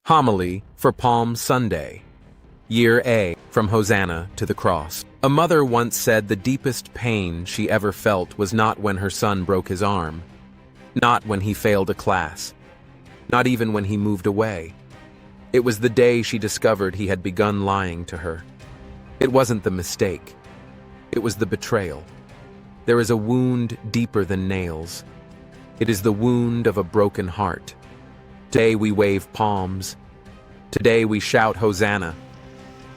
Homily for Palm Sunday. Year A, from Hosanna to the Cross. A mother once said the deepest pain she ever felt was not when her son broke his arm, not when he failed a class, not even when he moved away. It was the day she discovered he had begun lying to her. It wasn't the mistake. It was the betrayal. There is a wound deeper than nails. It is the wound of a broken heart. Today we wave palms. Today we shout Hosanna.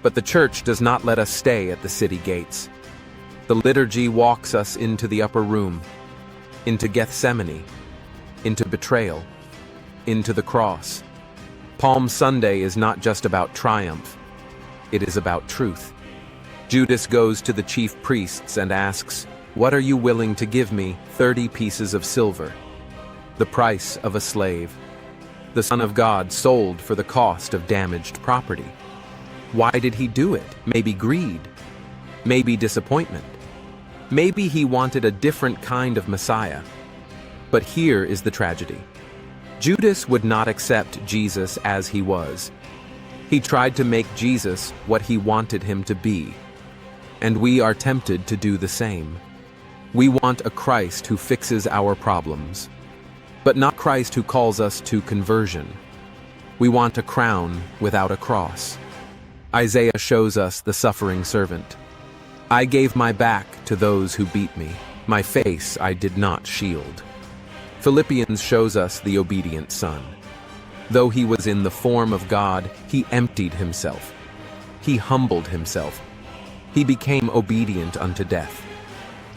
But the church does not let us stay at the city gates. The liturgy walks us into the upper room, into Gethsemane, into betrayal, into the cross. Palm Sunday is not just about triumph. It is about truth. Judas goes to the chief priests and asks, "What are you willing to give me? 30 pieces of silver. The price of a slave. The Son of God sold for the cost of damaged property." Why did he do it? Maybe greed. Maybe disappointment. Maybe he wanted a different kind of Messiah. But here is the tragedy. Judas would not accept Jesus as he was. He tried to make Jesus what he wanted him to be. And we are tempted to do the same. We want a Christ who fixes our problems, but not Christ who calls us to conversion. We want a crown without a cross. Isaiah shows us the suffering servant. "I gave my back to those who beat me. My face I did not shield." Philippians shows us the obedient son. Though he was in the form of God, he emptied himself. He humbled himself. He became obedient unto death.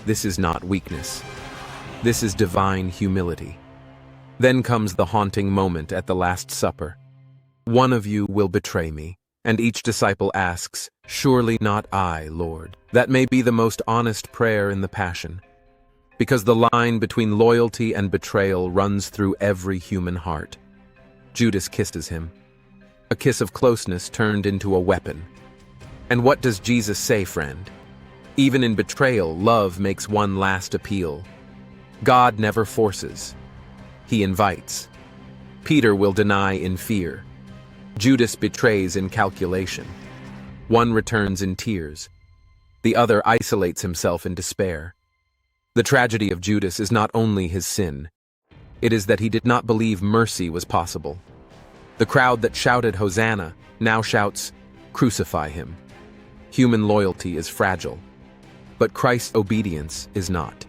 This is not weakness. This is divine humility. Then comes the haunting moment at the Last Supper. "One of you will betray me." And each disciple asks, "Surely not I, Lord." That may be the most honest prayer in the Passion, because the line between loyalty and betrayal runs through every human heart. Judas kisses him. A kiss of closeness turned into a weapon. And what does Jesus say, friend? Even in betrayal, love makes one last appeal. God never forces. He invites. Peter will deny in fear. Judas betrays in calculation. One returns in tears. The other isolates himself in despair. The tragedy of Judas is not only his sin. It is that he did not believe mercy was possible. The crowd that shouted Hosanna now shouts, "Crucify him." Human loyalty is fragile, but Christ's obedience is not.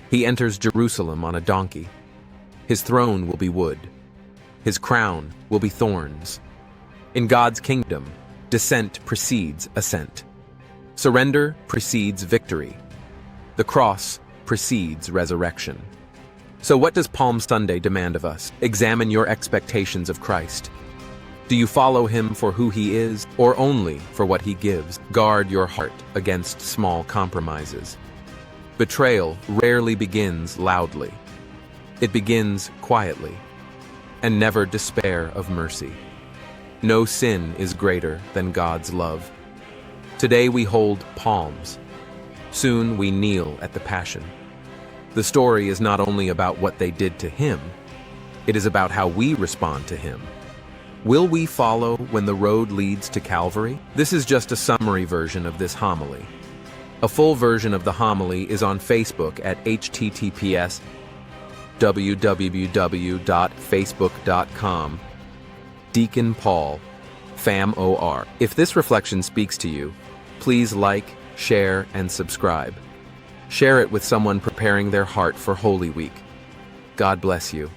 He enters Jerusalem on a donkey. His throne will be wood. His crown will be thorns. In God's kingdom, descent precedes ascent. Surrender precedes victory. The cross precedes resurrection. So what does Palm Sunday demand of us? Examine your expectations of Christ. Do you follow him for who he is, or only for what he gives? Guard your heart against small compromises. Betrayal rarely begins loudly. It begins quietly. And never despair of mercy. No sin is greater than God's love. Today we hold palms. Soon we kneel at the Passion. The story is not only about what they did to him, it is about how we respond to him. Will we follow when the road leads to Calvary? This is just a summary version of this homily. A full version of the homily is on Facebook at https://www.facebook.com. Deacon Paul, Pham OR. If this reflection speaks to you, please like, share, and subscribe. Share it with someone preparing their heart for Holy Week. God bless you.